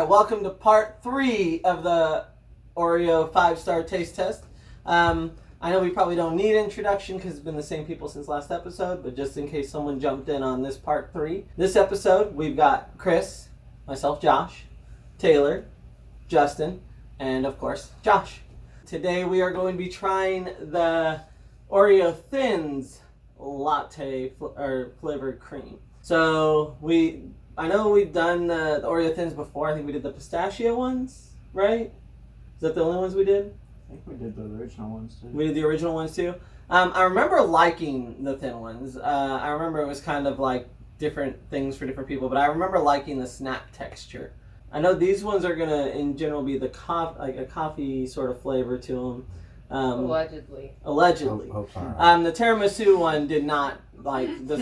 right, welcome to part 3 of the Oreo 5-star taste test. I know we probably don't need introduction because it's been the same people since last episode, but just in case someone jumped in on this part 3. This episode, we've got Chris, myself, Josh, Taylor, Justin, and of course, Josh. Today we are going to be trying the Oreo Thins latte flavored cream. So I know we've done the Oreo Thins before. I think we did the pistachio ones, right? Is that the only ones we did? I think we did the original ones too. We did the original ones too. I remember liking the thin ones. I remember it was kind of like different things for different people, but I remember liking the snap texture. I know these ones are gonna, in general, be like a coffee sort of flavor to them. Allegedly. Hope so. The tiramisu one does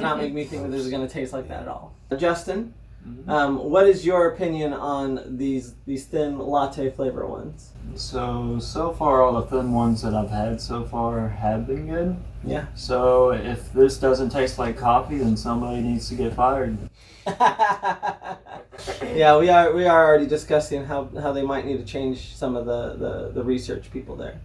not make me think that this is gonna taste like that at all. Justin, what is your opinion on these thin latte flavor ones? So far all the thin ones that I've had so far have been good. Yeah. So if this doesn't taste like coffee, then somebody needs to get fired. Yeah, we are already discussing how they might need to change some of the research people there.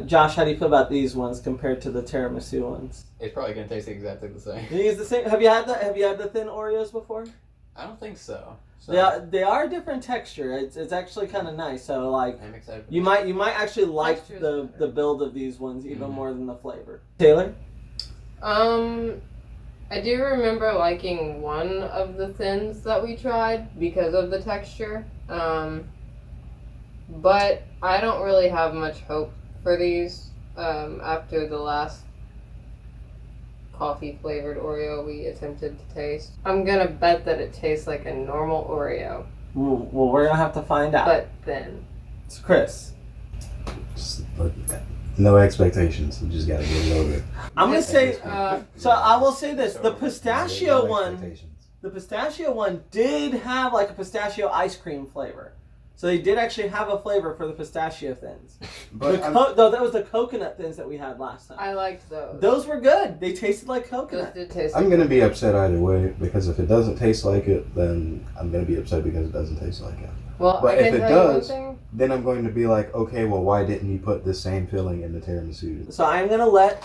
Josh, how do you feel about these ones compared to the tiramisu ones? It's probably gonna taste exactly the same. You think it's the same? Have you had the thin Oreos before? I don't think so. They are a different texture. It's actually kind of nice. So like, I'm excited. you might actually like the build of these ones even more than the flavor. Taylor? I do remember liking one of the thins that we tried because of the texture. But I don't really have much hope for these after the last coffee flavored Oreo we attempted to taste. I'm gonna bet that it tastes like a normal Oreo. Well, we're gonna have to find out. But thin. It's Chris. No expectations. You just gotta get a little bit. I'm gonna say. So I will say this: the No pistachio one. expectations. The pistachio one did have like a pistachio ice cream flavor. So they did actually have a flavor for the pistachio thins. But Though that was the coconut thins that we had last time. I liked those. Those were good. They tasted like Those coconut. did taste I'm gonna be upset either way because if it doesn't taste like it, then I'm gonna be upset because it doesn't taste like it. Well, But I if can it tell does, you one thing. then I'm going to be like, okay, well, why didn't you put the same filling in the tiramisu? So I'm gonna let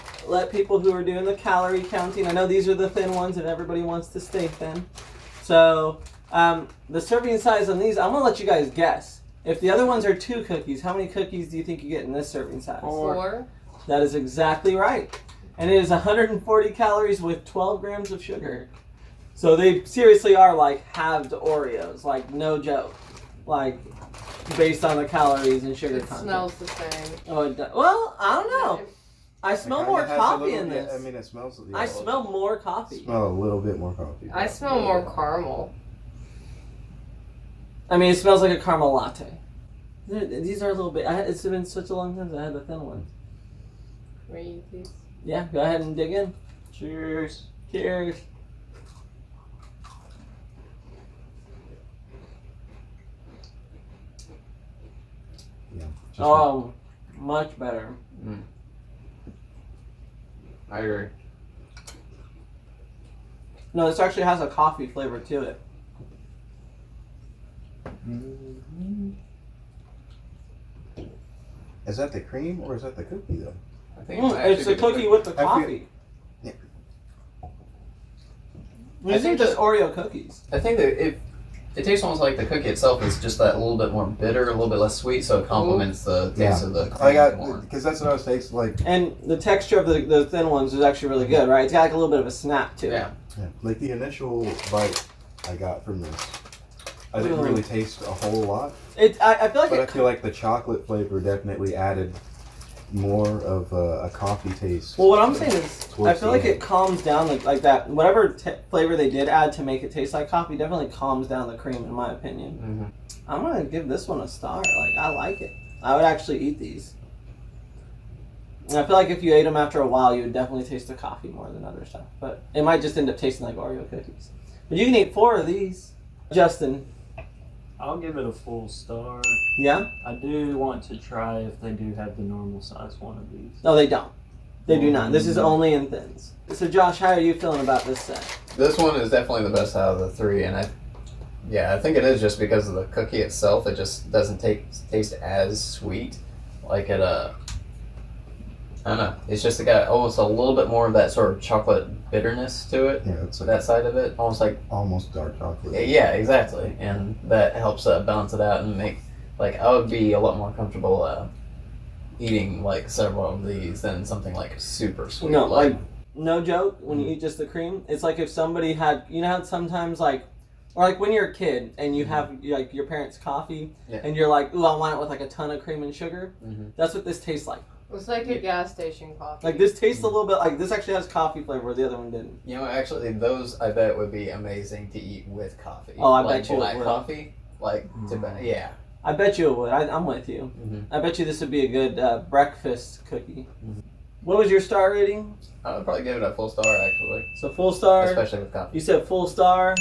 people who are doing the calorie counting. I know these are the thin ones, and everybody wants to stay thin. So the serving size on these, I'm gonna let you guys guess. If the other ones are 2 cookies, how many cookies do you think you get in this serving size? 4. That is exactly right. And it is 140 calories with 12 grams of sugar. So they seriously are like halved Oreos, like no joke. Like based on the calories and sugar It content. smells the same. Oh, it does. Well, I don't know. I smell more coffee in this. I mean, it smells. I smell more coffee. Smell a little bit more coffee. I smell more caramel. I mean, it smells like a caramel latte. These are a little bit. It's been such a long time since I had the thin ones. Ready, please? Yeah, go ahead and dig in. Cheers. Cheers. Yeah. Oh, much better. I agree. No, this actually has a coffee flavor to it. Is that the cream or is that the cookie though? I think It's the cookie with the I feel- coffee. Yeah. These are just Oreo cookies. I think that it tastes almost like the cookie itself is just that little bit more bitter, a little bit less sweet, so it complements the taste of the cream I got more. because that's what I was tasting like. And the texture of the thin ones is actually really good, right? It's got like a little bit of a snap to it. Yeah. Yeah, like the initial bite I got from this, I didn't really taste a whole lot, I feel like but I feel like the chocolate flavor definitely added more of a coffee taste. Well, what I'm saying is, I towards feel the like end. it calms down like that. Whatever flavor they did add to make it taste like coffee definitely calms down the cream, in my opinion. I'm gonna give this one a star. Like, I like it. I would actually eat these. And I feel like if you ate them after a while, you would definitely taste the coffee more than other stuff. But it might just end up tasting like Oreo cookies. But you can eat 4 of these. Justin. I'll give it a full star. Yeah? I do want to try if they do have the normal size one of these. No, they don't. They do not. This is only in thins. So Josh, how are you feeling about this set? This one is definitely the best out of the 3, and Yeah, I think it is just because of the cookie itself. It just doesn't taste as sweet. Like it, I don't know. It's just got almost a little bit more of that sort of chocolate bitterness to it. Yeah, it's like That side of it, almost dark chocolate. Yeah, exactly, and that helps balance it out and make like I would be a lot more comfortable eating like several of these than something like super sweet. No, like no joke. When you eat just the cream, it's like if somebody had, you know how sometimes like, or like when you're a kid and you have like your parents' coffee, and you're like, ooh, I want it with like a ton of cream and sugar. That's what this tastes like. It's like a gas station coffee. Like this tastes a little bit like this actually has coffee flavor where the other one didn't. You know, actually, those I bet would be amazing to eat with coffee. Oh, I like bet you black it would. coffee, like yeah. I bet you it would. I'm with you. I bet you this would be a good breakfast cookie. What was your star rating? I would probably give it a full star actually, So full star. especially with coffee. You said full star.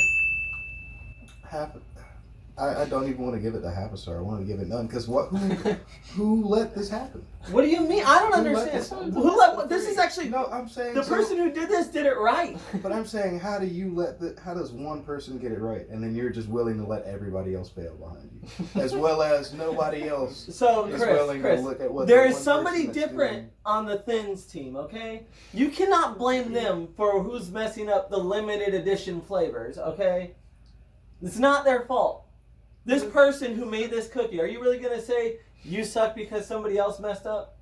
I don't even want to give it a half a star. I want to give it none because who let this happen? What do you mean? I don't understand. Who let? This is actually No, I'm saying the person who did this did it right. But I'm saying, how does one person get it right, and then you're just willing to let everybody else fail behind you, as well as nobody else So is Chris, willing to look at what there the is one somebody person that's different doing. on the Thins team. Okay, you cannot blame them for who's messing up the limited edition flavors. Okay, it's not their fault. This person who made this cookie, are you really gonna say you suck because somebody else messed up?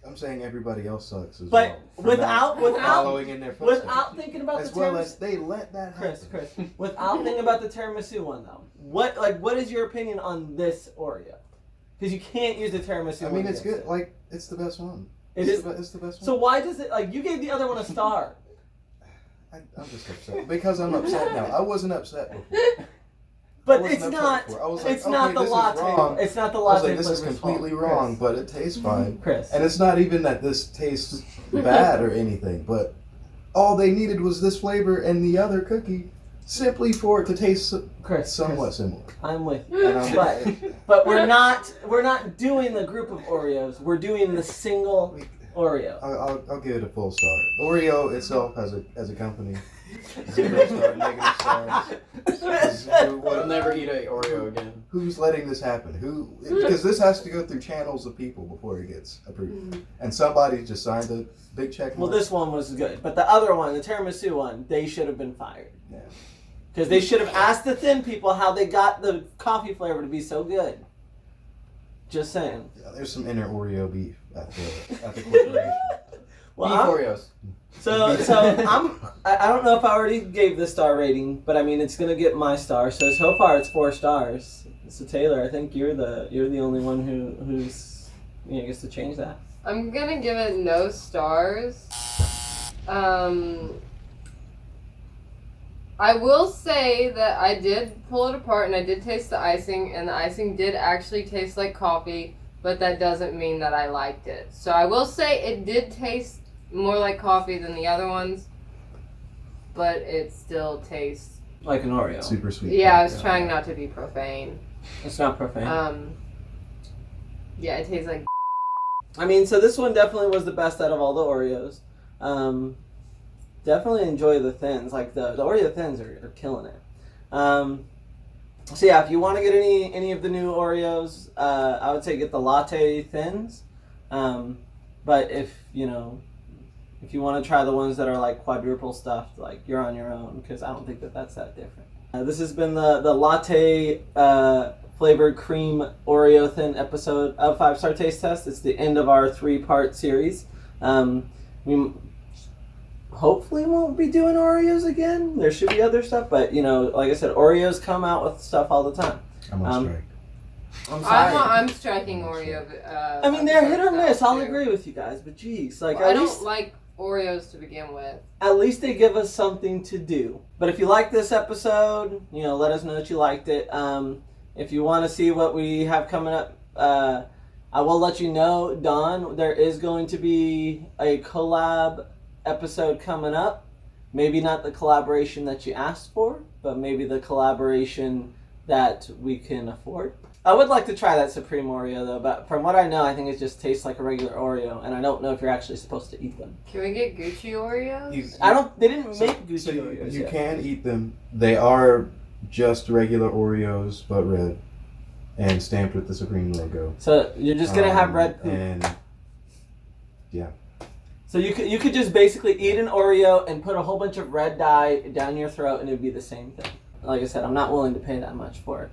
I'm saying everybody else sucks as But well. Without following in their footsteps. without thinking about As the well tiramisu. as they let that happen. Chris, without thinking about the tiramisu one though, what is your opinion on this Oreo? Because you can't use the tiramisu one. I mean, it's against good. it. Like, it's the best one. It's the best one. So why does it, like, you gave the other one a star? I'm just upset because I'm upset now. I wasn't upset before. But wasn't it's upset not. before. I was like, It's not okay, the this is latte. wrong. It's not the I was latte. like, this is flavor's completely fault. wrong, Chris. but it tastes fine. Chris. And it's not even that this tastes bad or anything, but all they needed was this flavor and the other cookie simply for it to taste somewhat similar. I'm with you. And I'm But we're not doing the group of Oreos. We're doing the single Oreo. I'll give it a full star. Oreo itself as a company, 0 star, negative stars. We'll never eat a Oreo again. Who's letting this happen? Because this has to go through channels of people before it gets approved. And somebody just signed a big check. Well, this one was good, but the other one, the tiramisu one, they should have been fired. Yeah. Because they should have asked the Thin people how they got the coffee flavor to be so good. Just saying. Yeah, there's some inner Oreo beef at the corporation. Well, Beef Oreos. So I don't know if I already gave the star rating, but I mean it's gonna get my star. So far it's 4 stars. So Taylor, I think you're the only one who's gets to change that. I'm gonna give it no stars. I will say that I did pull it apart and I did taste the icing, and the icing did actually taste like coffee, but that doesn't mean that I liked it. So I will say it did taste more like coffee than the other ones, but it still tastes like an Oreo. Super sweet. Yeah, I was trying not to be profane. It's not profane. Yeah, it tastes like. I mean, so this one definitely was the best out of all the Oreos. Definitely enjoy the Thins. Like the Oreo Thins are killing it. So yeah, if you want to get any of the new Oreos, I would say get the Latte Thins. But if you want to try the ones that are like quadruple stuffed, like you're on your own, because I don't think that's that different. This has been the latte flavored cream Oreo Thin episode of 5 Star Taste Test. It's the end of our 3-part series. We hopefully won't be doing Oreos again. There should be other stuff, but like I said, Oreos come out with stuff all the time. I'm on strike. I'm sorry. I'm striking Oreo. I mean, they're hit or miss. I'll too. agree with you guys, but geez, like Well, I at don't least like Oreos to begin with. at least they give us something to do. But if you like this episode, let us know that you liked it. If you want to see what we have coming up, I will let you know, Don, there is going to be a collab episode coming up. Maybe not the collaboration that you asked for, but maybe the collaboration that we can afford. I would like to try that Supreme Oreo though, but from what I know, I think it just tastes like a regular Oreo, and I don't know if you're actually supposed to eat them. Can we get Gucci Oreos? They didn't make Gucci Oreos You yet. can eat them. They are just regular Oreos but red, and stamped with the Supreme logo. So you're just gonna have red poop. And So you could just basically eat an Oreo and put a whole bunch of red dye down your throat, and it'd be the same thing. Like I said, I'm not willing to pay that much for it.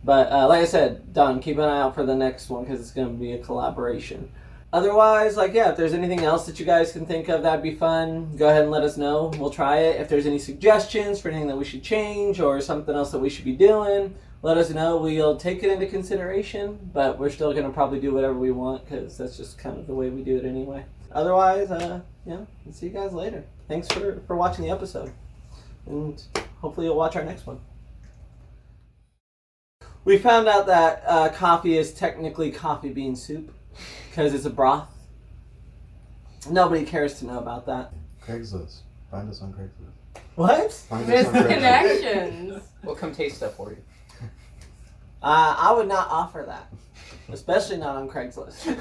But like I said, Don, keep an eye out for the next one because it's gonna be a collaboration. Otherwise, if there's anything else that you guys can think of that'd be fun, go ahead and let us know. We'll try it. If there's any suggestions for anything that we should change or something else that we should be doing, let us know. We'll take it into consideration, but we're still going to probably do whatever we want because that's just kind of the way we do it anyway. Otherwise, we'll see you guys later. Thanks for watching the episode, and hopefully you'll watch our next one. We found out that coffee is technically coffee bean soup. Because it's a broth. Nobody cares to know about that. Craigslist. Find us on Craigslist. What? Find us on Craigslist. Misconnections. We'll come taste that for you. I would not offer that. Especially not on Craigslist.